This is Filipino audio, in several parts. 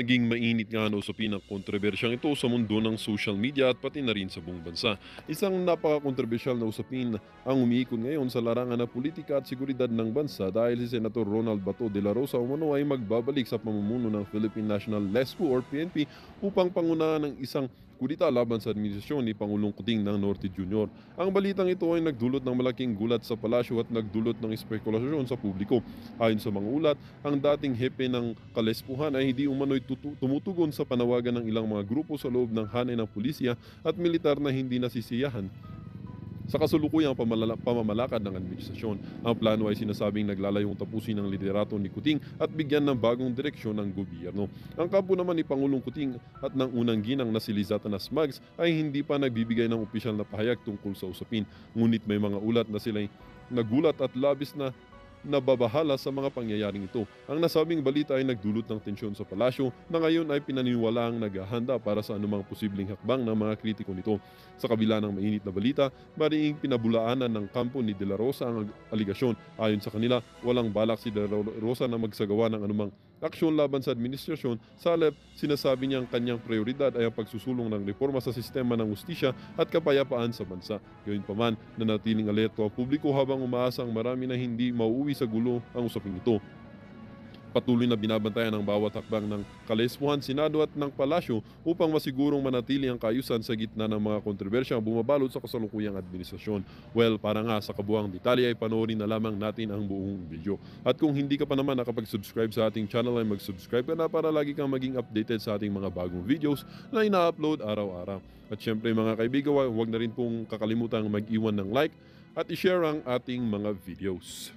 Naging mainit nga na usapin ang kontrobersyang ito sa mundo ng social media at pati na rin sa buong bansa. Isang napaka-kontrobersyal na usapin ang umiikot ngayon sa larangan ng politika at seguridad ng bansa dahil si Senator Ronald Bato de la Rosa umano ay magbabalik sa pamumuno ng Philippine National LESPO or PNP upang pangunahan ng isang kudita laban sa administrasyon ni Pangulong Kuting ng Norte Jr. Ang balitang ito ay nagdulot ng malaking gulat sa palasyo at nagdulot ng espekulasyon sa publiko. Ayon sa mga ulat, ang dating hepe ng kalespuhan ay hindi umano'y tumutugon sa panawagan ng ilang mga grupo sa loob ng hanay ng pulisya at militar na hindi nasisiyahan sa kasulukuyang pamamalakad ng administrasyon. Ang plano ay sinasabing naglalayong tapusin ang liderato ni Kuting at bigyan ng bagong direksyon ng gobyerno. Ang kampo naman ni Pangulong Kuting at ng unang ginang na si Liza Tanas Mags ay hindi pa nagbibigay ng opisyal na pahayag tungkol sa usapin. Ngunit may mga ulat na sila'y nagulat at labis na nababahala sa mga pangyayaring ito. Ang nasabing balita ay nagdulot ng tensyon sa palasyo na ngayon ay pinaniniwalaang naghahanda para sa anumang posibleng hakbang ng mga kritiko nito. Sa kabila ng mainit na balita, mariing pinabulaanan ng kampo ni De La Rosa ang aligasyon. Ayon sa kanila, walang balak si De La Rosa na magsagawa ng anumang aksyon laban sa administrasyon. Sa halip, sinasabi niyang kanyang prioridad ay ang pagsusulong ng reforma sa sistema ng hustisya at kapayapaan sa bansa. Gayunpaman, nanatiling alerto ang publiko habang umaasa ang marami na hindi mauuwi sa gulo ang usaping ito. Patuloy na binabantayan ang bawat hakbang ng kalespuhan, Senado at ng Palasyo upang masigurong manatili ang kaayusan sa gitna ng mga kontrobersyang bumabalot sa kasalukuyang administrasyon. Well, para nga sa kabuang detalye ay panoorin na lamang natin ang buong video. At kung hindi ka pa naman nakapag-subscribe sa ating channel ay mag-subscribe ka na para lagi kang maging updated sa ating mga bagong videos na ina-upload araw-araw. At syempre mga kaibigan, huwag na rin pong kakalimutan mag-iwan ng like at i-share ang ating mga videos.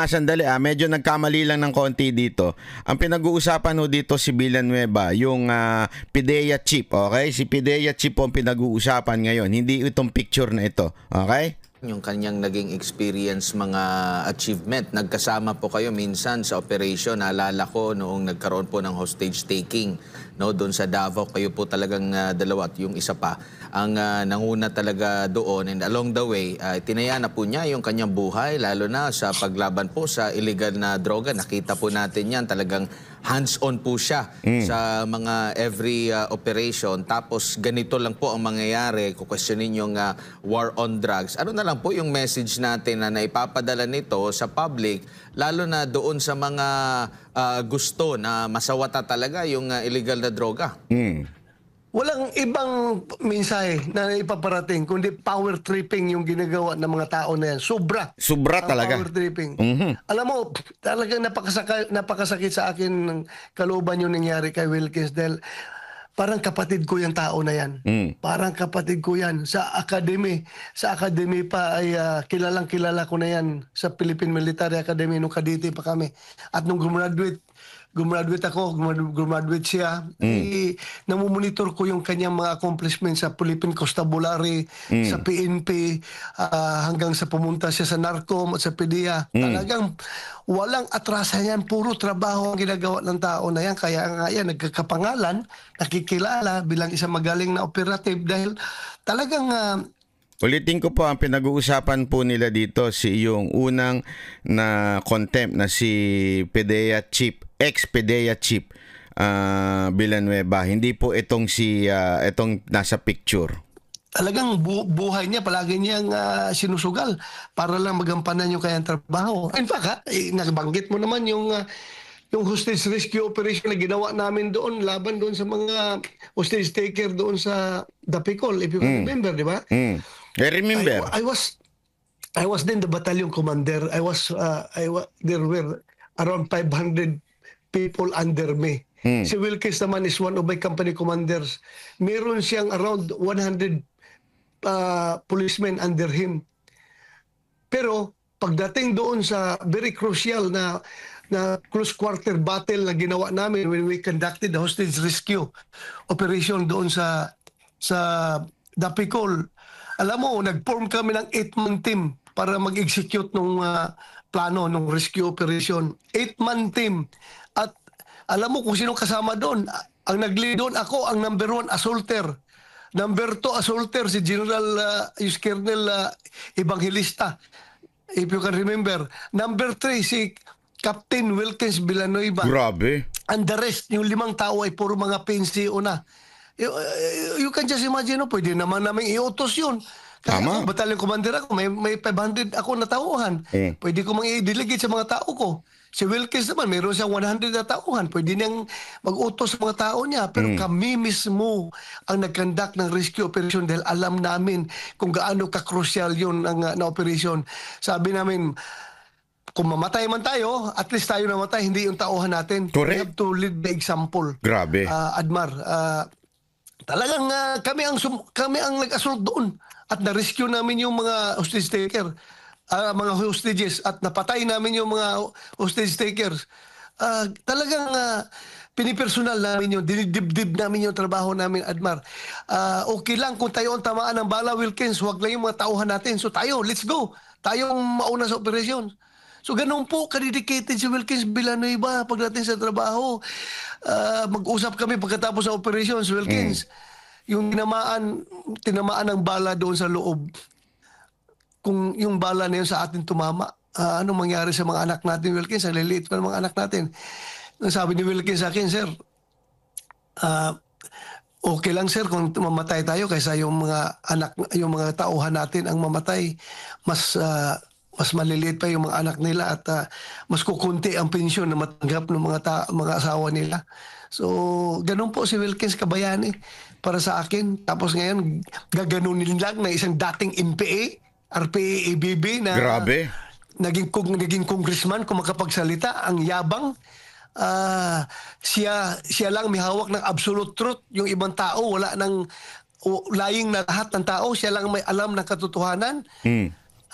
Sandali medyo nagkamali lang ng konti dito. Ang pinag-uusapan ho dito si Villanueva, yung PIDEA chip, okay? Si PIDEA chip po ang pinag-uusapan ngayon, hindi itong picture na ito, okay? Yung kanyang naging experience, mga achievement. Nagkasama po kayo minsan sa operation. Naalala ko noong nagkaroon po ng hostage taking, no, doon sa Davao. Kayo po talagang dalawa at yung isa pa ang nanguna talaga doon. And along the way, tinaya na po niya yung kanyang buhay, lalo na sa paglaban po sa illegal na droga. Nakita po natin yan, talagang hands-on po siya sa mga every operation. Tapos ganito lang po ang mangyayari, kukwestiyonin yung war on drugs. Ano na lang po yung message natin na naipapadala nito sa public, lalo na doon sa mga gusto na masawata talaga yung illegal na droga? Walang ibang mensahe na ipaparating kundi power tripping yung ginagawa ng mga tao na yan. Sobra talaga. Power tripping. Alam mo, talagang napakasakit sa akin ng kalooban yung nangyari kay Wilkins dahil parang kapatid ko yung tao na yan. Parang kapatid ko yan. Sa academy pa ay kilalang kilala ko na yan sa Philippine Military Academy nung kadete pa kami. At nung gumraduate siya, namumonitor ko yung kanyang mga accomplishments sa Philippine Constabulary, sa PNP, hanggang sa pumunta siya sa NARCOM at sa PDEA. Talagang walang atrasan yan, puro trabaho ang ginagawa ng tao na yan. Kaya nga yan, nagkakapangalan, nakikilala bilang isang magaling na operative dahil talagang ulitin ko po, ang pinag-uusapan po nila dito si yung unang na contempt na si PIDEA Chief, ex-PIDEA Chief Villanueva. Hindi po itong itong nasa picture. Talagang buhay niya, palagi niyang sinusugal para lang magampanan yung kanyang trabaho. In fact, nabanggit mo naman yung hostage rescue operation na ginawa namin doon, laban doon sa mga hostage taker doon sa Dapicol, if you can remember, di ba? I remember. I was then the battalion commander. There were around 500 people under me. Si Wilkins naman is one of my company commanders. Meron siyang around 100 policemen under him. Pero pagdating doon sa very crucial na close quarter battle na ginawa namin when we conducted the hostage rescue operation doon sa Dapicol, alam mo, nag-form kami ng 8-man team para mag-execute ng plano, ng rescue operation. 8-man team. At alam mo kung sino kasama doon? Ang nag-lead doon, ako ang number 1 assaulter. Number 2 assaulter, si General Colonel Evangelista. If you can remember. Number 3, si Captain Wilkins Villanueva. Grabe. And the rest, yung 5 tao ay puro mga PNCO na. You can just imagine, no? Pwede naman namin iutos yun. Kasi Tama. ako, battalion commander ako, may 500 ako na tauhan. Pwede ko mang i-delegate sa mga tao ko. Si Wilkins naman, mayroon siyang 100 na tauhan. Pwede niyang mag-utos sa mga tao niya. Pero kami mismo ang nag-conduct ng rescue operation dahil alam namin kung gaano ka-crucial yun na operation. Sabi namin, kung mamatay man tayo, at least tayo namatay, hindi yung tauhan natin. Correct. We have to lead by example. Grabe. Admar, talagang kami ang nag-assault doon at na-rescue namin yung mga hostage taker, mga hostages at napatay namin yung mga hostage takers. Talagang pinipersonal namin yun, dinidibdib namin yung trabaho namin, Admar. Okay lang kung tayo ang tamaan ng bala, Wilkins, huwag lang yung mga tauhan natin. So tayo, let's go. Tayong mauna sa operasyon. So ganun po, kadedicated si Wilkins Villanueva pagdating sa trabaho. Mag-usap kami pagkatapos ng operations, Wilkins. Yung tinamaan ng bala doon sa loob, kung yung bala na yun sa atin tumama, anong mangyari sa mga anak natin, Wilkins? Ang liliit pa ng mga anak natin. Ang sabi ni Wilkins sa akin, sir, okay lang sir kung mamatay tayo kaysa yung mga tauhan natin ang mamatay. Mas maliliit pa yung mga anak nila at mas kukunti ang pensyon na matanggap ng mga asawa nila. So, ganun po si Wilkins Kabayani para sa akin. Tapos ngayon, gaganunin lang na isang dating NPA, RPA, ABB na Grabe. naging congressman kung makapagsalita, ang yabang. Siya lang may hawak ng absolute truth. Yung ibang tao, wala nang lying na lahat ng tao. Siya lang may alam ng katotohanan.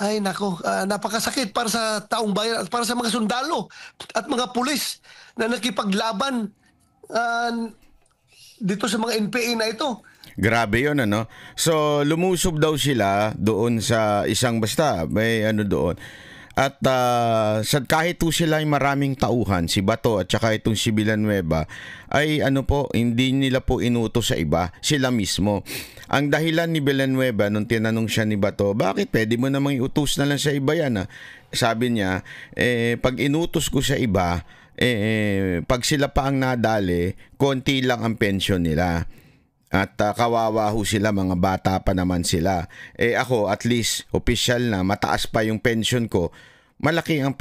Ay nako, napakasakit para sa taong bayan at para sa mga sundalo at mga pulis na nakipaglaban dito sa mga NPA na ito. Grabe yun, ano? So, lumusob daw sila doon sa isang may doon. At kahit po sila ay maraming tauhan, si Bato at saka itong si Villanueva, ay hindi nila po inutos sa iba, sila mismo. Ang dahilan ni Villanueva, nung tinanong siya ni Bato, bakit pwede mo namang iutos na lang sa iba yan? Sabi niya, pag inutos ko sa iba, pag sila pa ang nadali, konti lang ang pensyon nila. At kawawa ho sila, mga bata pa naman sila. Ako, at least, official na, mataas pa yung pension ko, malaki ang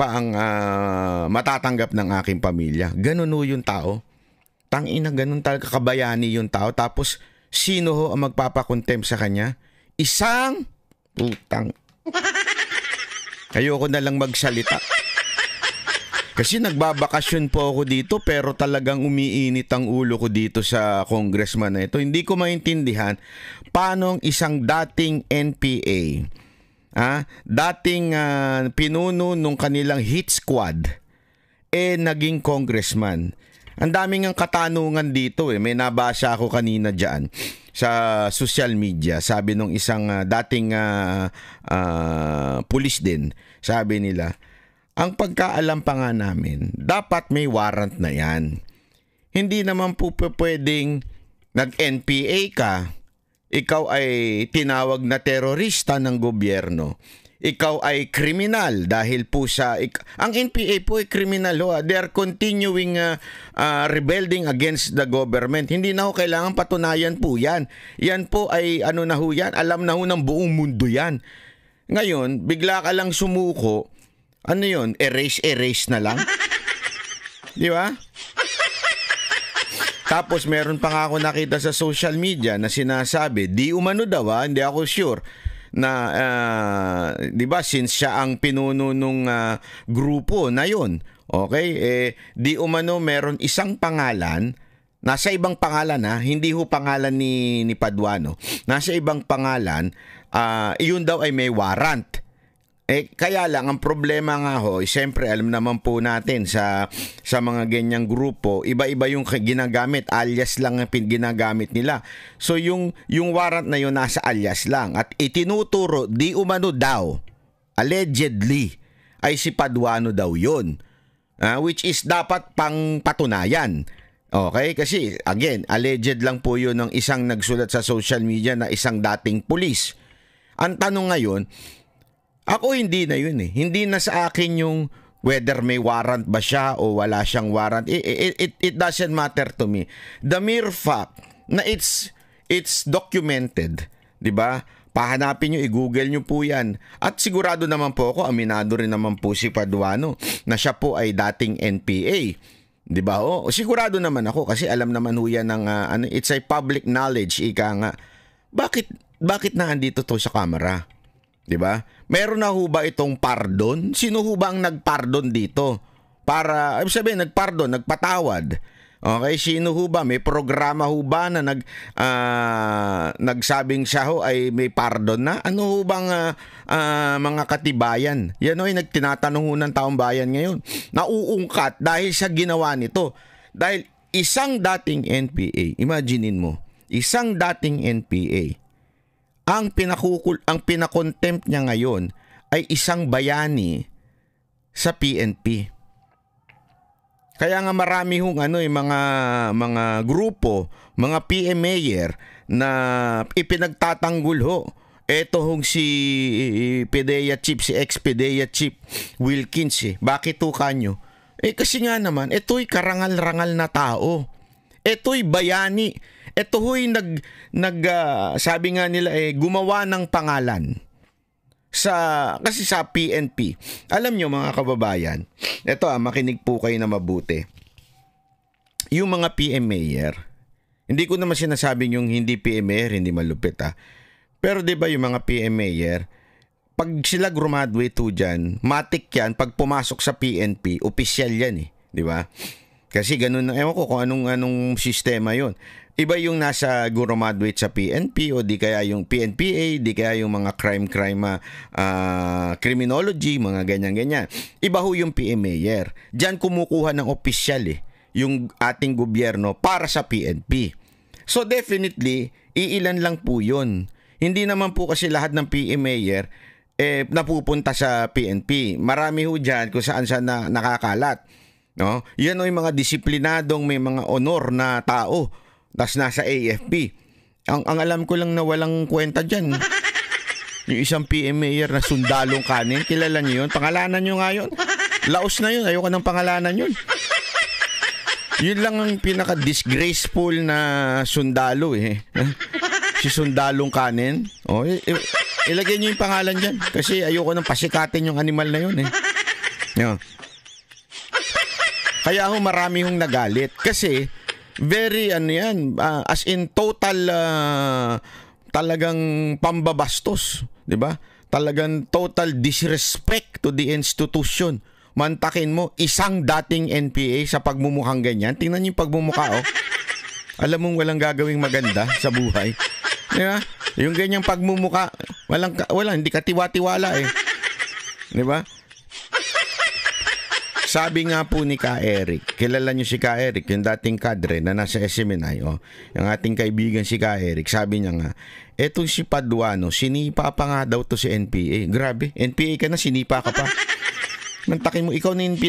matatanggap ng aking pamilya. Ganun ho yung tao. Tangina, ganun talaga kabayani yung tao. Tapos, sino ho ang magpapakontempt sa kanya? Isang putang. Ayoko na lang magsalita. Kasi nagbabakasyon po ako dito pero talagang umiinit ang ulo ko dito sa congressman na ito. Hindi ko maintindihan paano isang dating NPA, dating pinuno nung kanilang hit squad, naging congressman. Ang daming ang katanungan dito. May nabasa ako kanina dyan sa social media. Sabi nung isang dating pulis din, sabi nila, ang pagkaalam pa nga namin, dapat may warrant na yan. Hindi naman po pwedeng nag-NPA ka, ikaw ay tinawag na terorista ng gobyerno. Ikaw ay kriminal dahil po ang NPA po ay kriminal. They are continuing rebelling against the government. Hindi na ho kailangan patunayan po yan. Yan po ay na ho yan, alam na ho ng buong mundo yan. Ngayon, bigla ka lang sumuko. Ano yun? Erase na lang? Di ba? Tapos meron pa nga ako nakita sa social media na sinasabi, di umano daw hindi ako sure, na di ba since siya ang pinuno nung grupo na yun, okay? Di umano meron isang pangalan, nasa ibang pangalan hindi ho pangalan ni Paduano, nasa ibang pangalan, iyon daw ay may warrant. Kaya lang, ang problema nga ho, siyempre alam naman po natin sa mga ganyang grupo, iba-iba yung ginagamit, alias lang ang ginagamit nila. So yung warrant na yun nasa alias lang at itinuturo, di umano daw, allegedly, ay si Paduano daw yun. Which is dapat pang patunayan. Okay? Kasi, again, alleged lang po yun ng isang nagsulat sa social media na isang dating pulis. Ang tanong ngayon, ako hindi na yun eh. Hindi na sa akin yung whether may warrant ba siya o wala siyang warrant. It doesn't matter to me. The mere fact na it's documented, di ba? Pahanapin nyo, i-google nyo po yan. At sigurado naman po ako, aminado rin naman po si Paduano na siya po ay dating NPA. Di ba? Sigurado naman ako kasi alam naman ho yan ng, it's a public knowledge, ika nga. Bakit na andito to sa camera? Di ba? Meron na ho ba itong pardon? Sino ho ba ang nagpardon dito? Para, sabihin, nagpatawad. Okay, sino ho ba? May programa ho ba na nagsabing siya ho ay may pardon na? Ano ho bang mga katibayan? Yan ho ay nagtinatanong ho ng taong bayan ngayon. Nauungkat dahil sa ginawa nito. Dahil isang dating NPA, imaginein mo, isang dating NPA, ang pinakontempt niya ngayon ay isang bayani sa PNP. Kaya nga marami hong mga grupo, mga PMAyer na ipinagtatanggol ho. Ito hong si PDEA Chief, si ex-PDEA Chief Wilkins eh. Bakit ho kanyo? Kasi nga naman, ito'y karangal-rangal na tao. Ito'y bayani. Ito ho'y sabi nga nila gumawa ng pangalan. Kasi sa PNP. Alam nyo mga kababayan, ito makinig po kayo na mabuti. Yung mga PMAyer, hindi ko naman sinasabing yung hindi PMAyer, hindi malupit Pero 'di ba yung mga PMAyer, pag sila graduate to diyan, matik yan pag pumasok sa PNP, opisyal yan 'di ba? Kasi ganun, ewan ko kung anong sistema 'yon. Iba yung nasa graduate sa PNP o di kaya yung PNPA, di kaya yung mga crime criminology, mga ganyan-ganyan. Iba ho yung PMAyer. Diyan kumukuha ng opisyal yung ating gobyerno para sa PNP. So definitely, iilan lang po yun. Hindi naman po kasi lahat ng PMAyer napupunta sa PNP. Marami ho dyan kung saan na nakakalat. No? Yan o yung mga disiplinadong may mga honor na tao. Tas nasa AFP. Ang alam ko lang na walang kwenta dyan. Yung isang PMAyer na sundalong kanin. Kilala niyo yun? Pangalanan nyo nga yun. Laos na yun. Ayoko ng pangalanan yun. Yun lang ang pinaka-disgraceful na sundalo Si sundalong kanin. Ilagay nyo yung pangalan dyan. Kasi ayoko ng pasikatin yung animal na yun Kaya ho marami hong nagalit. Kasi very as in total talagang pambabastos, 'di ba? Talagang total disrespect to the institution. Mantakin mo isang dating NPA sa pagmumukhang ganyan. Tingnan niyo yung pagmumukha Alam mong walang gagawing maganda sa buhay. 'Di ba? Yung ganyang pagmumukha, hindi katiwa-tiwala 'Di ba? Sabi nga po ni Ka Eric, kilala niyo si Ka Eric, yung dating kadre na nasa SMNI, yung ating kaibigan si Ka Eric, sabi niya nga, etong si Paduano, sinipa pa nga daw to si NPA. Grabe, NPA ka na, sinipa ka pa. Mantakin mo, ikaw na yung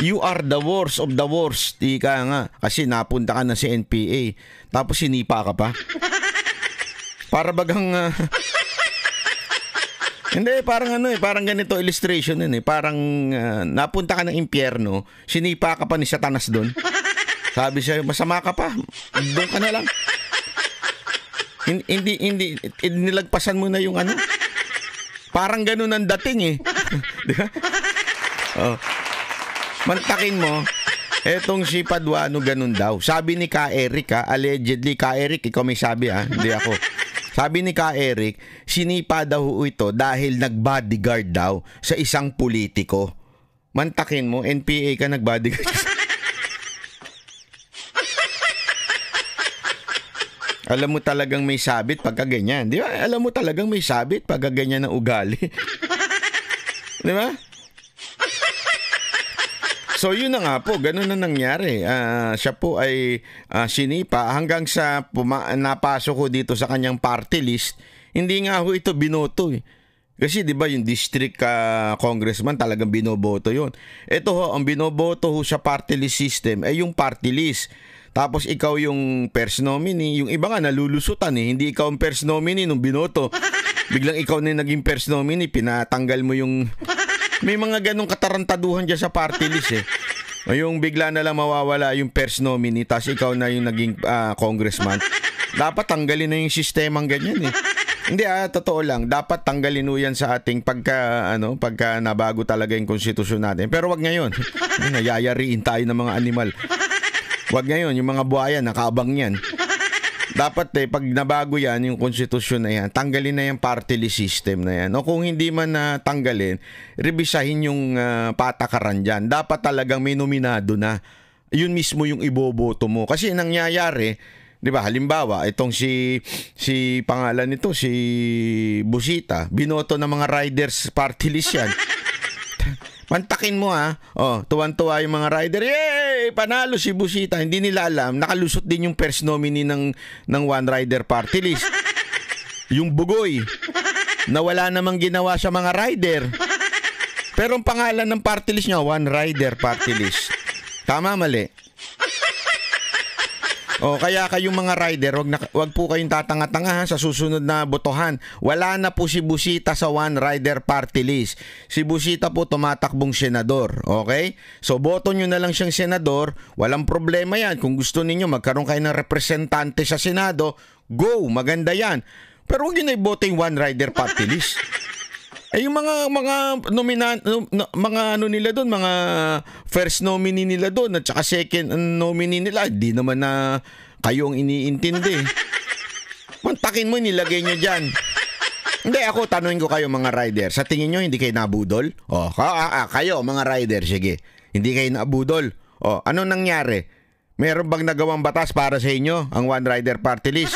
You are the worst of the worst, ika nga, kasi napunta ka na si NPA, tapos sinipa ka pa. Para bagang... Hindi, parang parang ganito illustration Parang napunta ka ng impyerno, sinipa ka pa ni Satanas doon. Sabi siya, masama ka pa, doon ka na lang. Hindi, nilagpasan mo na yung Parang ganun ang dating Di ba? Mantakin mo, etong si Paduano ganun daw. Sabi ni Ka Eric allegedly, Ka Eric, ikaw may sabi hindi ako. Sabi ni Ka Eric, sinipa daw ito dahil nag-bodyguard daw sa isang politiko. Mantakin mo, NPA ka nag-bodyguard. Alam mo talagang may sabit pagka ganyan. Di ba? Alam mo talagang may sabit pagka ganyan ng ugali. Di ba? So yun na nga po, ganun na nangyari. Siya po ay sinipa hanggang sa napasok ko dito sa kanyang party list. Hindi nga ho ito binoto Kasi 'di ba yung district congressman talagang binoboto 'yon. Ito ho, ang binoboto ho sa party list system ay yung party list. Tapos ikaw yung first nominee, yung iba nga nalulusutan hindi ikaw ang first nominee nung binoto. Biglang ikaw na yung naging first nominee, pinatanggal mo yung may mga ganong katarantaduhan diyan sa party list Yung bigla na lang mawawala yung first nominee tapos ikaw na yung naging congressman. Dapat tanggalin na yung sistemang ganyan Hindi totoo lang, dapat tanggalin mo yan sa ating pagka nabago talaga yung konstitusyon natin. Pero wag ngayon. Nayayariin tayo ng mga animal. Wag ngayon, yung mga buhaya nakaabang yan. Dapat pag nabago yan, yung konstitusyon na yan, tanggalin na yung party list system na yan. O kung hindi man tanggalin, revisahin yung patakaran dyan. Dapat talagang may nominado na. Yun mismo yung iboboto mo. Kasi nangyayari, 'di ba? Halimbawa, itong si pangalan nito si Busita, binoto ng mga riders party list yan. Mantakin mo tuwan-tuwa yung mga rider. Yay! Panalo si Busita. Hindi nila alam, nakalusot din yung first nominee ng one rider party list. Yung Bugoy, na wala namang ginawa sa mga rider. Pero ang pangalan ng party list niya, one rider party list. Tama, mali? Kaya kayong mga rider, wag po kayong tatanga-tanga sa susunod na botohan. Wala na po si Busita sa one rider party list. Si Busita po tumatakbong senador. Okay? So boto nyo na lang siyang senador. Walang problema yan. Kung gusto ninyo magkaroon kayo ng representante sa Senado, go! Maganda yan. Pero huwag nyo na iboto yung one rider party list. Yung mga nila doon, mga first nominee nila doon at saka second nominee nila, hindi naman na kayo ang iniintindi. Mantakin mo, nilagay nyo dyan. Hindi, ako tanungin ko kayo mga rider, sa tingin nyo hindi kayo nabudol? Kayo mga rider, sige, hindi kayo nabudol. Ano nangyari? Meron bang nagawang batas para sa inyo ang one rider party list?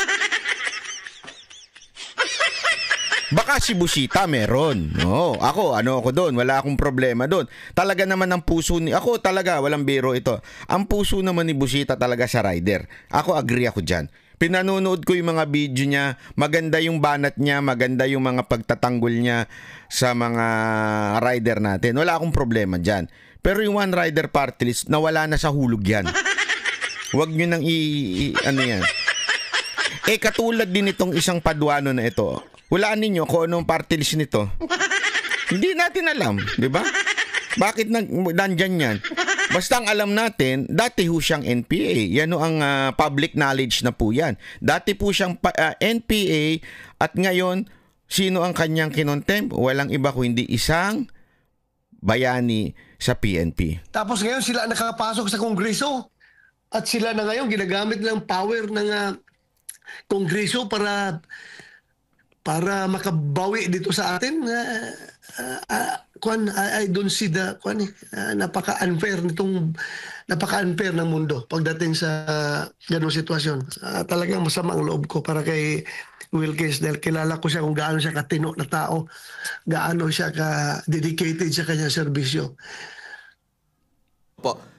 Baka si Busita meron. Ako doon, wala akong problema doon. Talaga naman ang puso ako talaga, walang biro ito. Ang puso naman ni Busita talaga sa rider. Ako agree ako diyan. Pinanonood ko yung mga video niya, maganda yung banat niya, maganda yung mga pagtatanggol niya sa mga rider natin. Wala akong problema diyan. Pero yung one rider party list, nawala na sa hulog yan. Huwag nyo nang ano yan. Katulad din itong isang Paduano na ito. Hulaan ninyo kung anong party list nito. Hindi natin alam, di ba? Bakit nandyan yan? Basta ang alam natin, dati ho siyang NPA. Yan ho ang public knowledge na po yan. Dati po siyang NPA at ngayon, sino ang kanyang kinontempt? Walang iba kundi isang bayani sa PNP. Tapos ngayon sila nakapasok sa Kongreso at sila na ngayon ginagamit ng power ng Kongreso para makabawi dito sa atin. I don't see the napaka-unfair ng mundo pagdating sa ganung sitwasyon. Talagang masama ang loob ko para kay Wilkins dahil kilala ko siya kung gaano siya katino na tao, gaano siya ka-dedicated sa kanyang serbisyo.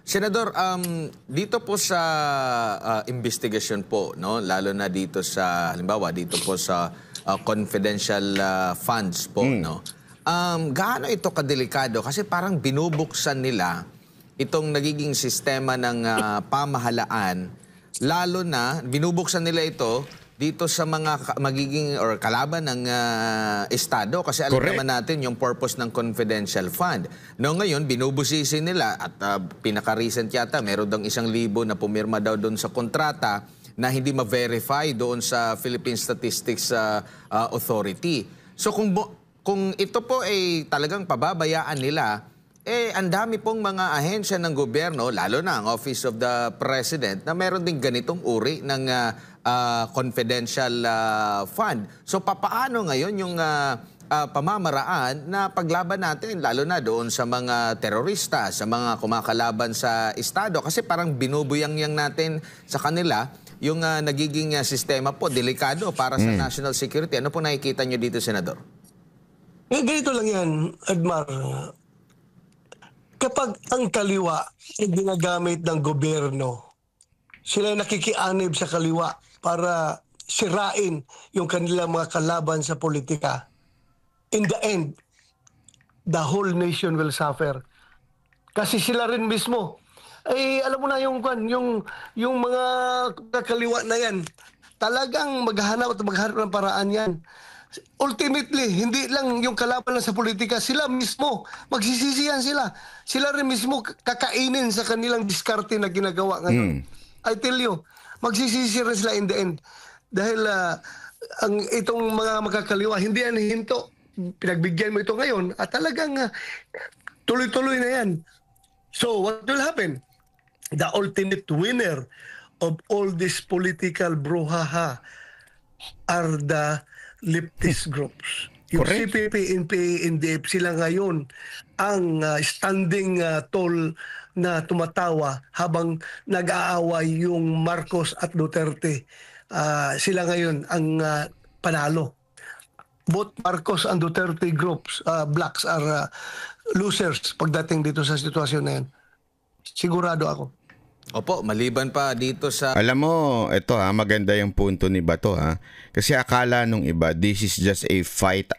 Senador, dito po sa investigasyon po, no, lalo na dito sa halimbawa dito po sa confidential funds po, no. Gaano ito kadelikado kasi parang binubuksan nila itong nagiging sistema ng pamahalaan, lalo na binubuksan nila ito dito sa mga magiging or kalaban ng Estado kasi alam naman natin yung purpose ng confidential fund. No, ngayon binubusisi nila at pinaka-recent yata meron daw 1,000 na pumirma daw doon sa kontrata na hindi ma-verify doon sa Philippine Statistics Authority. So kung ito po ay talagang pababayaan nila, ang dami pong mga ahensya ng gobyerno, lalo na ang Office of the President, na meron din ganitong uri ng confidential fund. So papaano ngayon yung pamamaraan na paglaban natin, lalo na doon sa mga terorista, sa mga kumakalaban sa Estado? Kasi parang binubuyang-yang natin sa kanila yung nagiging sistema po, delikado para sa national security. Ano po nakikita nyo dito, Senador? Ganito lang yan, Edmar. Kapag ang kaliwa ay ginagamit ng gobyerno, sila nakikianib sa kaliwa para sirain yung kanilang mga kalaban sa politika, in the end, the whole nation will suffer. Kasi sila rin mismo, alam mo na yung mga kakaliwa na yan, talagang maghanap ng paraan yan. Ultimately, hindi lang yung kalaban sa politika, sila mismo, magsisisihan sila. Sila rin mismo kakainin sa kanilang diskarte na ginagawa ngayon. I tell you, magsisisi rin sila in the end. Dahil itong mga magkakaliwa, hindi yan hinto. Pinagbigyan mo ito ngayon at talagang tuloy-tuloy na yan. So, what will happen? The ultimate winner of all this political brouhaha are the leftist groups. Yung Correct. CPP, NPA, NDF, sila ngayon ang standing tall na tumatawa habang nag-aaway yung Marcos at Duterte. Sila ngayon ang panalo. Both Marcos and Duterte groups, blacks are losers pagdating dito sa sitwasyon na yan. Sigurado ako. Opo, maliban pa dito sa... Alam mo, ito maganda yung punto ni Bato Kasi akala nung iba, this is just a fight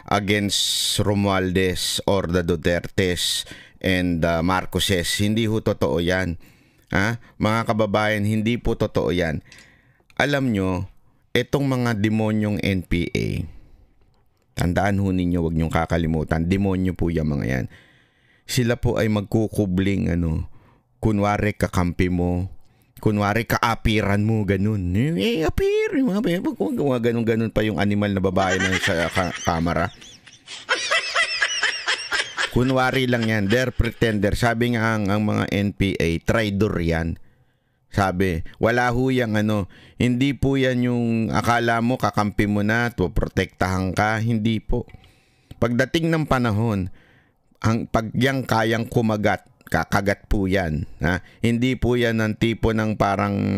against Romualdez or the Dutertes and Marcoses. Hindi ho totoo yan. Mga kababayan, hindi po totoo yan. Alam nyo, itong mga demonyong NPA, tandaan ho ninyo, huwag nyong kakalimutan, demonyo po yung mga yan. Sila po ay magkukubling kunwari kakampi mo, kunwari kaapiran mo, ganun. Apir, mga ganun pa yung animal na babae na sa kamera. Kunwari lang yan, they're pretender. Sabi nga ang mga NPA, traidor yan. Sabi, wala ho yung hindi po yan yung akala mo kakampi mo na, protektahan ka, hindi po. Pagdating ng panahon, pag yang kayang kumagat, kakagat po yan. Hindi po yan ng tipo ng parang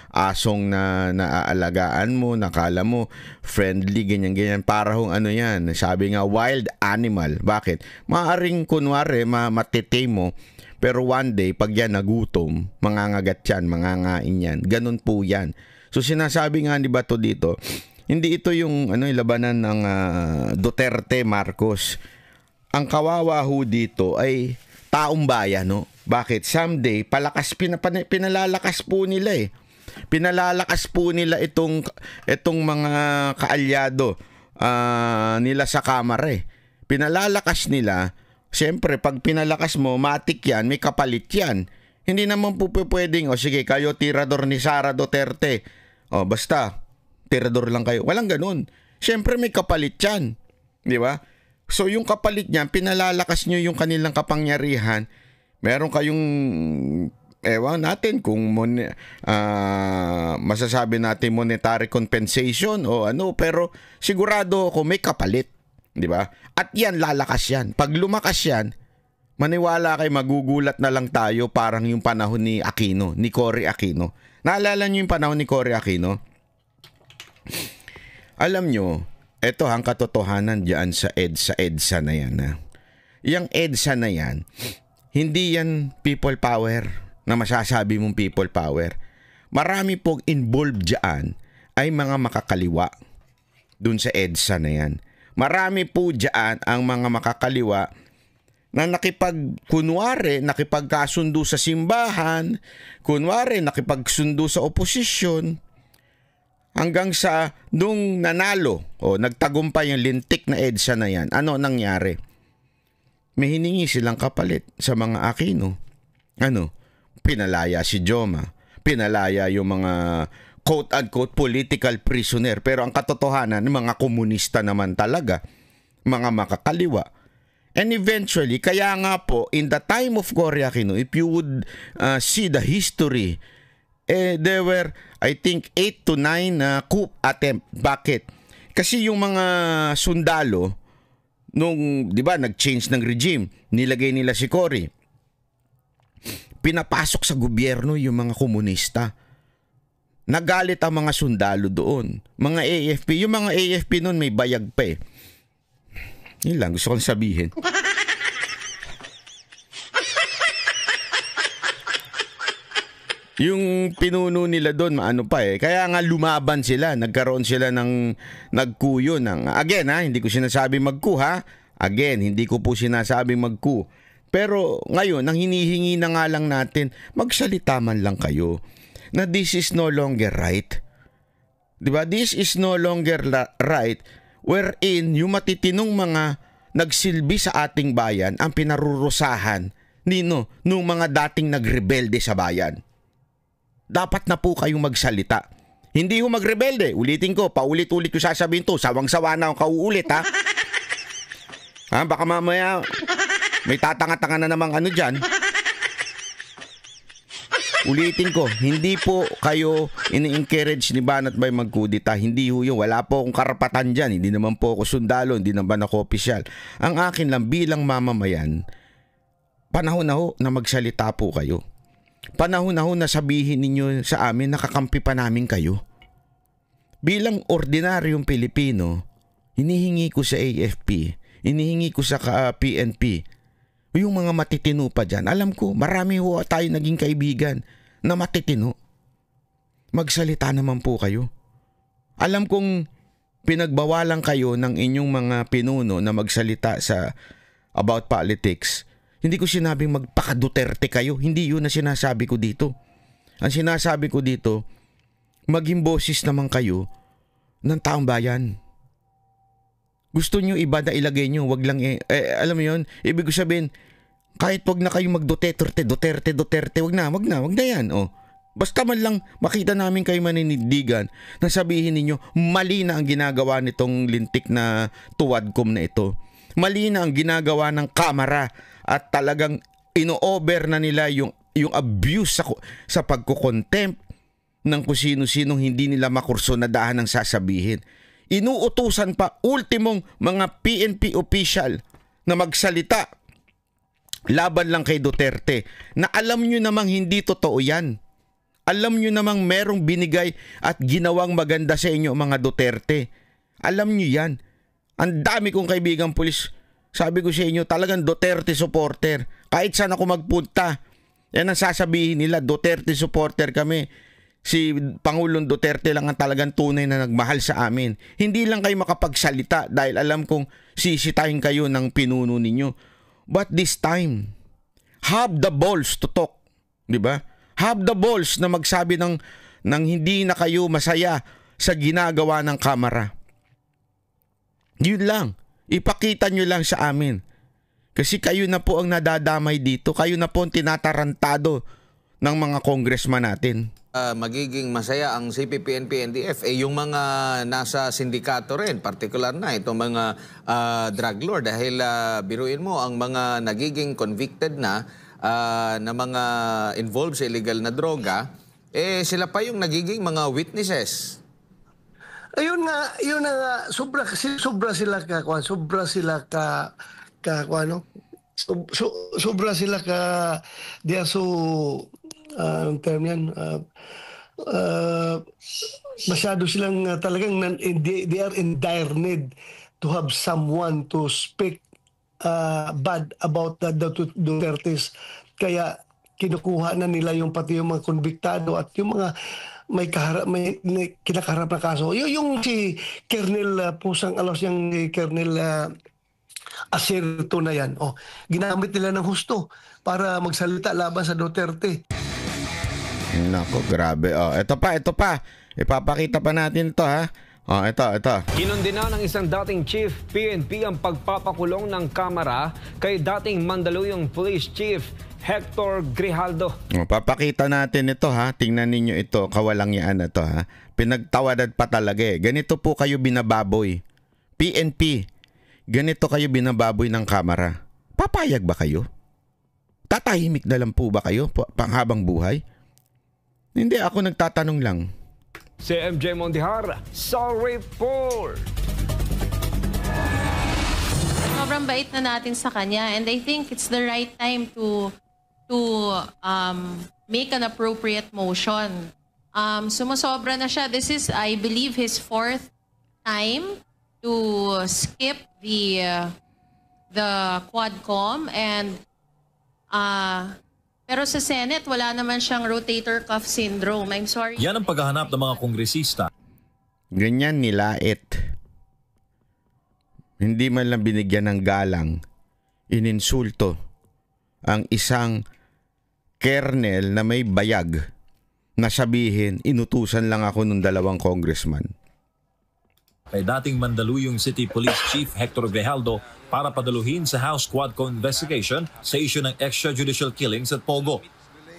asong na naaalagaan mo, nakala mo friendly, ganyan-ganyan. Para hong yan, sabi nga wild animal. Bakit? Maaring kunwari matitay mo, pero one day, pag yan nagutom, mangangagat yan, mangangain yan. Ganun po yan. So sinasabi nga ni Bato dito, hindi ito yung labanan ng Duterte, Marcos. Ang kawawa ho dito ay taong bayan, no? Bakit? Someday, pinalalakas po nila Pinalalakas po nila itong mga kaalyado nila sa kamara Pinalalakas nila. Siyempre, pag pinalakas mo, matik yan, may kapalit yan. Hindi naman po pwedeng, sige, kayo tirador ni Sara Duterte. Basta, tirador lang kayo. Walang ganun. Siyempre, may kapalit yan. Di ba? So, yung kapalit niyan, pinalalakas nyo yung kanilang kapangyarihan. Meron kayong, ewan natin kung masasabi natin monetary compensation o pero sigurado ako may kapalit. Di ba? At yan, lalakas yan. Pag lumakas yan, maniwala kay magugulat na lang tayo parang yung panahon ni Aquino, ni Cory Aquino. Naalala nyo yung panahon ni Cory Aquino? Alam nyo, ito ang katotohanan dyan sa EDSA na yan. Yung EDSA na yan, hindi yan people power na masasabi mong people power. Marami pong involved dyan ay mga makakaliwa dun sa EDSA na yan. Marami po dyan ang mga makakaliwa na nakipagkasundo sa simbahan, kunwari nakipagsundo sa oposisyon, hanggang sa nung nanalo o nagtagumpay yung lintik na EDSA na yan, ano nangyari? May hiningi silang kapalit sa mga Aquino. Pinalaya si Joma, pinalaya yung mga quote-unquote political prisoner. Pero ang katotohanan, mga komunista naman talaga, mga makakaliwa. And eventually, kaya nga po, in the time of Cory Aquino, if you would see the history, there were, I think, 8 to 9 coup attempt. Bakit? Kasi yung mga sundalo, nung, di ba, nag-change ng regime, nilagay nila si Cory. Pinapasok sa gobyerno yung mga komunista. Nagalit ang mga sundalo doon. Mga AFP. Yung mga AFP noon may bayag pa Yun lang, gusto kong sabihin. Yung pinuno nila doon, maano pa eh. Kaya nga lumaban sila, nagkaroon sila ng nagkuyo ng, again ha, hindi ko sinasabi magku ha. Again, hindi ko po sinasabing magku. Pero ngayon, ang hinihingi na nga lang natin, magsalita man lang kayo na this is no longer right. Diba? This is no longer right wherein yung matitinong mga nagsilbi sa ating bayan ang pinarurusahan nung mga dating nagrebelde sa bayan. Dapat na po kayong magsalita. Hindi ho magrebelde. Ulitin ko, paulit-ulit ko sasabihin to. Sawang-sawa na akong kauulit ha. Ha, baka mamaya may tatanga-tanga na namang ano dyan. Ulitin ko, hindi po kayo ini-encourage ni Banat Bay magkudita. Hindi ho yun. Wala po akong karapatan dyan. Hindi naman po ako sundalo. Hindi naman ako opisyal. Ang akin lang bilang mamamayan, panahon na ho na magsalita po kayo. Panahon na ho na sabihin ninyo sa amin nakakampi pa namin kayo. Bilang ordinaryong Pilipino, hinihingi ko sa AFP, hinihingi ko sa PNP, yung mga matitino pa dyan. Alam ko, marami ho tayo naging kaibigan na matitino. Magsalita naman po kayo. Alam kong pinagbawalan kayo ng inyong mga pinuno na magsalita sa about politics. Hindi ko sinabing magpaka-Duterte kayo. Hindi yun na sinasabi ko dito. Ang sinasabi ko dito, maging boses naman kayo ng taong bayan. Gusto nyo iba na ilagay nyo, wag lang alam mo yun, ibig ko sabihin, kahit wag na kayo Duterte, wag na yan. Oh. Basta man lang makita namin kayo maninindigan na sabihin ninyo, mali na ang ginagawa nitong lintik na tuwadkom na ito. Mali na ang ginagawa ng Kamara at talagang ino-over na nila yung abuse sa pagko-contempt ng kung sino-sinong hindi nila makursunadahan ng sasabihin. Inuutusan pa ultimong mga PNP official na magsalita laban lang kay Duterte na alam nyo namang hindi totoo yan. Alam nyo namang merong binigay at ginawang maganda sa inyo mga Duterte. Alam nyo yan. Ang dami kong kaibigang pulis. Sabi ko sa inyo, talagang Duterte supporter. Kahit saan ako magpunta, yan ang sasabihin nila, Duterte supporter kami. Si Pangulong Duterte lang ang talagang tunay na nagmahal sa amin. Hindi lang kayo makapagsalita dahil alam kong sisitahin kayo ng pinuno ninyo. But this time, have the balls to talk. Diba? Have the balls na magsabi ng hindi na kayo masaya sa ginagawa ng Kamara. Yun lang. Ipakita nyo lang sa amin. Kasi kayo na po ang nadadamay dito. Kayo na po ang tinatarantado ng mga congressman natin. Magiging masaya ang CPP, NDF. Yung mga nasa sindikato rin, particular na itong mga drug lord. Dahil biruin mo, ang mga nagiging convicted na mga involved sa illegal na droga, sila pa yung nagiging mga witnesses. Ayun nga, yun na nga, sobra sila ka they are so, ang term yan, masyado silang talagang, they are in dire need to have someone to speak bad about the Dutertes. Kaya kinukuha na nila yung pati yung mga konbiktado at yung mga may kinakaharap na kaso. Yung si Colonel Pusang Alos, yung Colonel Acerto na yan. Ginamit nila ng husto para magsalita laban sa Duterte. Nako, grabe. Ito pa. Ipapakita pa natin ito ha. Ito. Kinundina ng isang dating chief PNP ang pagpapakulong ng Kamara kay dating Mandaluyong Police Chief Hector Grijaldo. Papakita natin ito ha. Tingnan ninyo ito. Kawalangyaan na ito ha. Pinagtawadan pa talaga eh. Ganito po kayo binababoy. PNP. Ganito kayo binababoy ng Kamara. Papayag ba kayo? Tatahimik na lang po ba kayo panghabang buhay? Hindi, ako nagtatanong lang. Si MJ Mondihar sa report. Sobrang bait na natin sa kanya and I think it's the right time to make an appropriate motion. Sumusobra na siya. This is, I believe, his 4th time to skip the Quadcom and Pero sa Senate, wala naman siyang rotator cuff syndrome. I'm sorry. Yan ang paghahanap ng mga kongresista. Ganyan nilait. Hindi man lang binigyan ng galang, ininsulto ang isang kernel na may bayag na sabihin, inutusan lang ako ng 2 congressman. Kay dating Mandaluyong City Police Chief Hector Grijaldo para padaluhin sa House Quadcom investigation sa issue ng extrajudicial killings at Pogo.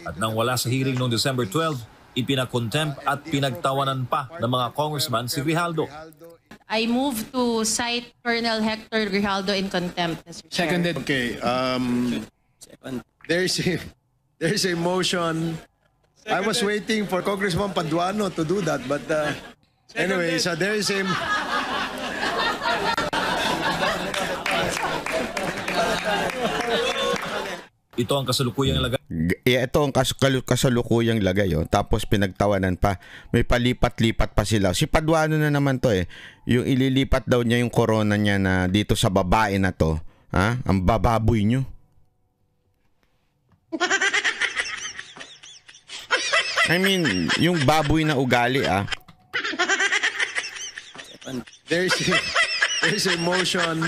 At nang wala sa hearing noong December 12, ipinakontempt at pinagtawanan pa ng mga congressman si Grijaldo. I move to cite Colonel Hector Grijaldo in contempt, Mr. Chair. Seconded. Okay. There's a motion. I was waiting for Congressman Paduano to do that, but anyway, so there is a. Ito ang kasalukuyang lagay. Ito ang kasalukuyang lagay. Tapos pinagtawanan pa. May palipat-lipat pa sila. Si Paduano na naman to Yung ililipat daw niya yung corona niya na dito sa babae na to. Ha? Ang bababoy nyo. I mean, yung baboy na ugali There's a motion.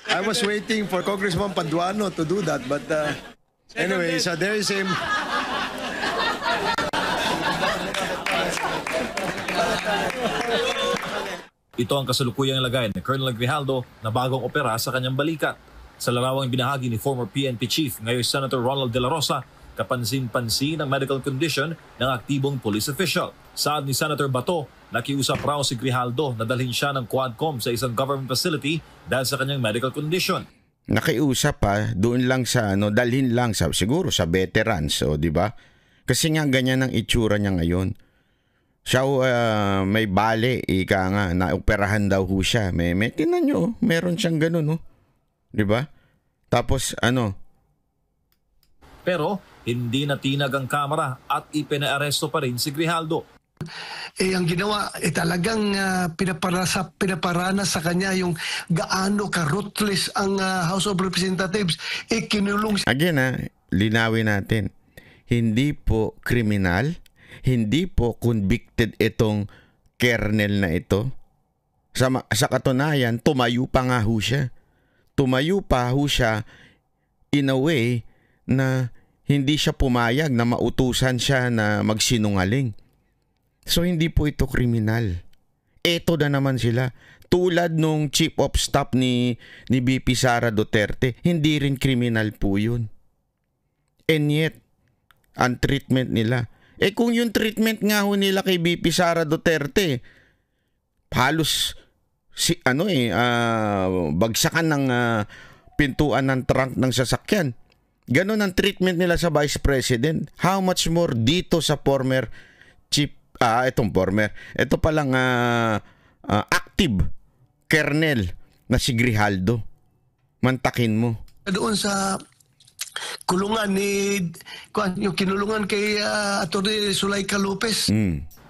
I was waiting for Congressman Paduano to do that, but anyway, so there is a. Ito ang kasalukuyang lagay ni Colonel Grijaldo na bagong opera sa kanyang balikat. Sa larawang binahagi ni former PNP Chief, ngayon Senator Ronald De La Rosa, kapansin-pansin ang medical condition ng aktibong police official. Saad ni Senator Bato, nakiusap raw si Grijaldo na dalhin siya ng Quadcom sa isang government facility dahil sa kanyang medical condition. Nakiusap doon lang sa dalhin lang sa siguro sa veterans, di ba? Kasi nga ganyan ang itsura niya ngayon. Siya may bale, ika nga, naoperahan daw ho siya. May tinan nyo, meron siyang ganun, di ba? Tapos Pero hindi natinag ang kamera at ipinaaresto pa rin si Grijaldo. Ang ginawa, talagang pinaparana sa kanya yung gaano ka-ruthless ang House of Representatives. Kinulong. Again, linawin natin. Hindi po kriminal, hindi po convicted itong kernel na ito. Sa katunayan, tumayo pa nga ho siya. Tumayo pa ho siya in a way na hindi siya pumayag na mautusan siya na magsinungaling. So hindi po ito kriminal. Ito na naman sila. Tulad nung Chief of Staff ni BP Sara Duterte, hindi rin kriminal po yun. And yet, ang treatment nila. Kung yung treatment nga ho nila kay BP Sara Duterte, halos bagsakan ng pintuan ng trunk ng sasakyan. Ganon ang treatment nila sa Vice President. How much more dito sa former Chief ito palang active kernel na si Grijaldo. Mantakin mo. Doon sa kulungan yung kinulungan kay Atty. Zuleika Lopez.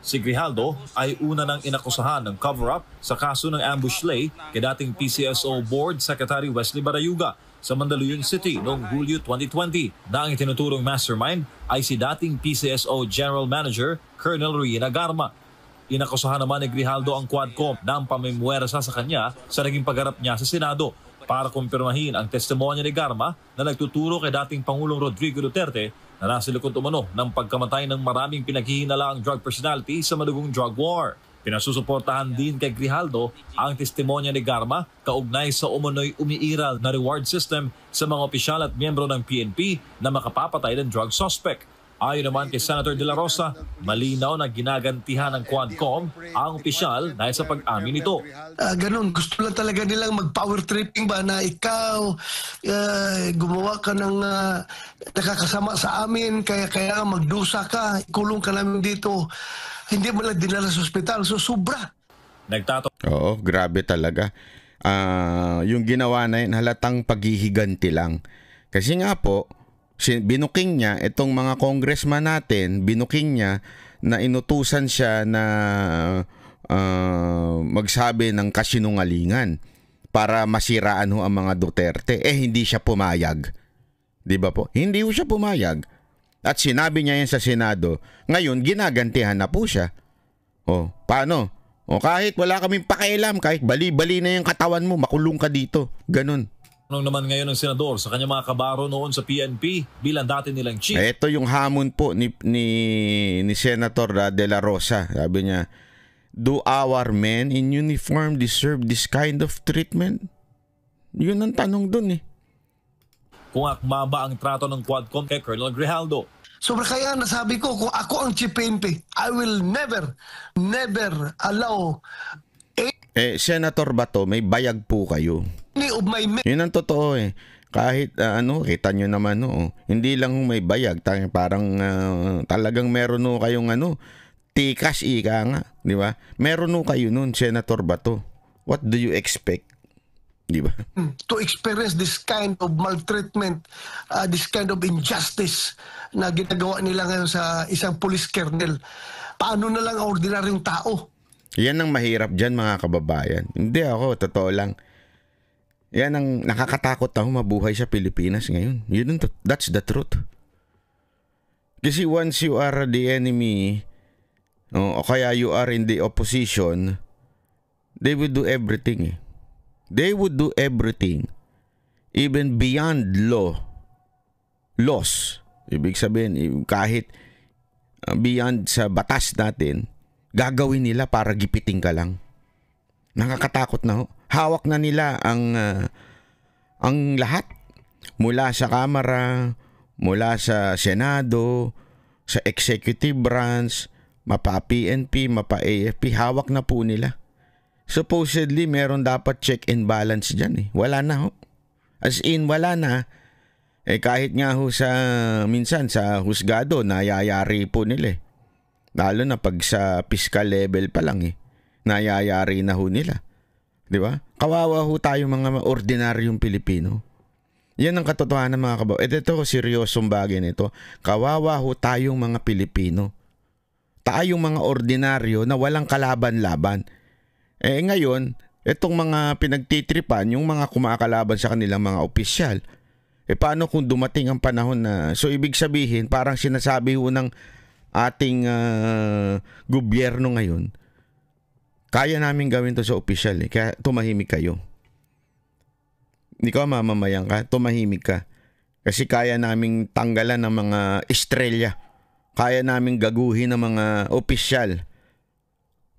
Si Grijaldo ay una nang inakusahan ng cover-up sa kaso ng ambush lay kay dating PCSO Board Secretary Wesley Barayuga sa Mandaluyong City noong Hulyo 2020 na ang itinuturong mastermind ay si dating PCSO General Manager Colonel Rowena Garma. Inakusahan naman ni Grijaldo ang Quadcom ng pamimwersa sa kanya sa naging pagharap niya sa Senado para kumpirmahin ang testimonya ni Garma na nagtuturo kay dating Pangulong Rodrigo Duterte na nasa likod umano ng pagkamatay ng maraming pinaghihinalaang drug personality sa madugong drug war. Pinasusuportahan din kay Grijaldo ang testimonya ni Garma kaugnay sa umano'y umiiral na reward system sa mga opisyal at miyembro ng PNP na makapapatay ng drug suspect. Ayon naman kay Senator De La Rosa, malinaw na ginagantihan ng Quadcom ang opisyal dahil sa pag-amin nito. Ganun, gusto lang talaga nilang mag-power tripping ba na ikaw gumawa ka ng nakakasama sa amin, kaya magdusa ka, ikulong ka namin dito. Hindi mo lang dinala sa ospital. So, sobra. Oo, grabe talaga. Yung ginawa na yun, halatang paghihiganti lang. Kasi nga po, binuking niya, itong mga congressman natin, binuking niya na inutusan siya na magsabi ng kasinungalingan para masiraan ho ang mga Duterte. Hindi siya pumayag. Di ba po? Hindi ho siya pumayag. at sinabi niya yan sa Senado, ngayon ginagantihan na po siya. O, paano? O kahit wala kaming pakialam, kahit bali-bali na yung katawan mo, makulong ka dito. Ganun. Anong naman ngayon ng senador sa kanyang mga kabaro noon sa PNP bilang dati nilang chief? Ito yung hamon po ni Senator De La Rosa. Sabi niya, do our men in uniform deserve this kind of treatment? Yun ang tanong dun eh. Kung akma ba ang trato ng Quadcom kay Colonel Grijaldo? So kaya nasabi ko, kung ako ang chief PNP, I will never allow Senator Bato, may bayag po kayo. any of my men. Yun ang totoo eh. Kahit kita nyo naman hindi lang may bayag, parang talagang meron kayong tikas ika nga, di ba? Meron kayo nun, Senator Bato. What do you expect? Di ba? To experience this kind of maltreatment, this kind of injustice na ginagawa nila ngayon sa isang police colonel. Paano na lang ang ordinaryong tao? Yan ang mahirap dyan, mga kababayan. Hindi ako, totoo lang. Yan ang nakakatakot ako mabuhay sa Pilipinas ngayon. That's the truth. Kasi once you are the enemy, o kaya you are in the opposition, they would do everything. They would do everything, even beyond laws. Ibig sabihin, kahit beyond sa batas natin, gagawin nila para gipiting ka lang. Nakakatakot na hawak na nila ang lahat mula sa Kamara, mula sa Senado, sa executive branch, mapa PNP, mapa AFP, hawak na po nila. Supposedly meron dapat check and balance dyan eh. Wala na As in wala na. Kahit nga sa minsan sa husgado nayayari po nila eh. Lalo na pag sa fiscal level pa lang eh. Nayayari na nila. Di ba? Kawawa tayo mga ordinaryong Pilipino. Yan ang katotohanan mga kababayan. Ito seryosong bagay nito. Kawawa tayong mga Pilipino. Tayong mga ordinaryo na walang kalaban-laban. Ngayon, itong mga pinagtitripan, yung mga kumakalaban sa kanilang mga opisyal, paano kung dumating ang panahon na, so ibig sabihin, parang sinasabi ng ating gobyerno ngayon, kaya namin gawin to sa opisyal kaya tumahimik kayo. Hindi ka mamamayan ka, tumahimik ka. Kasi kaya naming tanggalan ng mga estrella, kaya naming gaguhin ng mga opisyal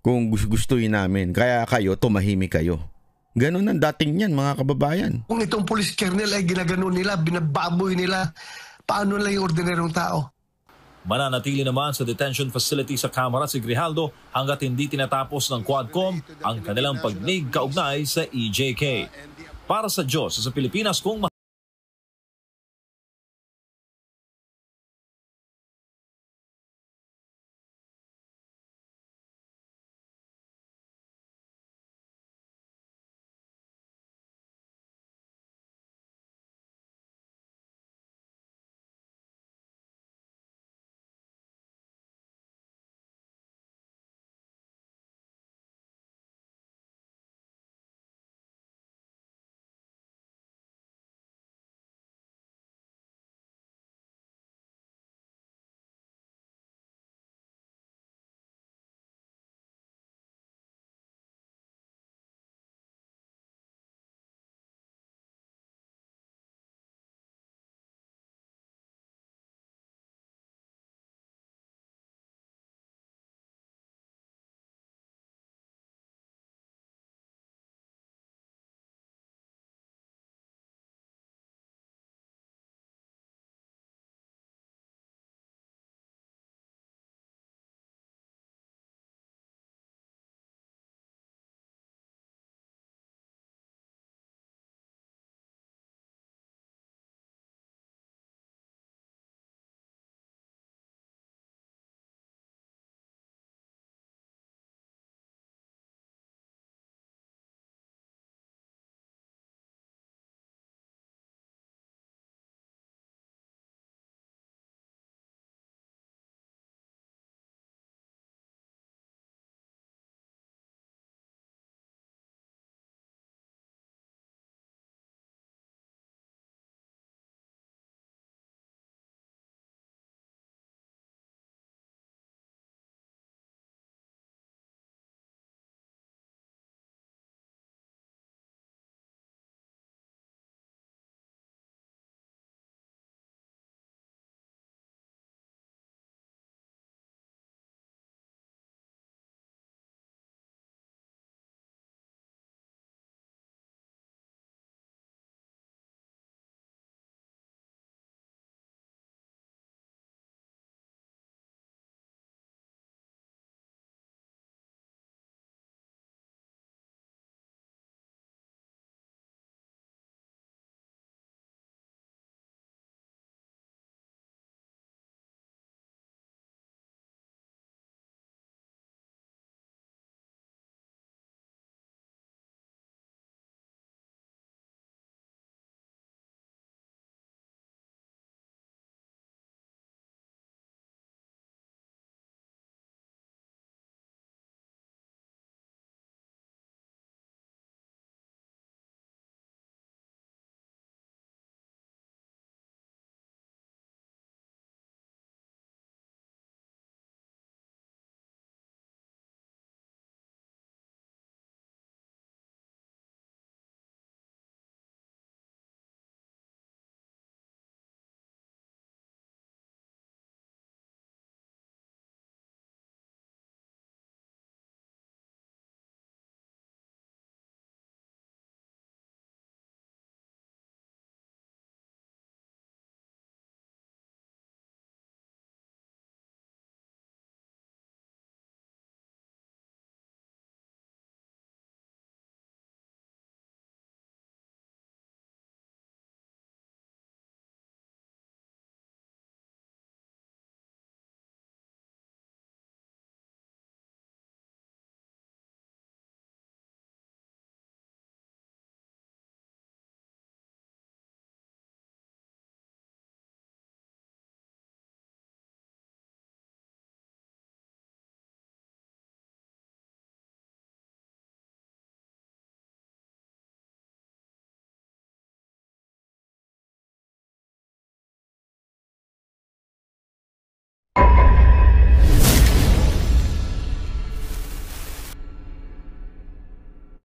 kung gustuhin namin. Kaya kayo, tumahimik kayo. Ganun ang dating niyan, mga kababayan. Kung itong police colonel ay ginaganon nila, binababoy nila, paano lang yung ordinaryong tao? Mananatili naman sa detention facility sa Kamara si Grijaldo hanggat hindi tinatapos ng Quadcom ang kanilang pagnig kaugnay sa EJK. Para sa Diyos sa Pilipinas, kung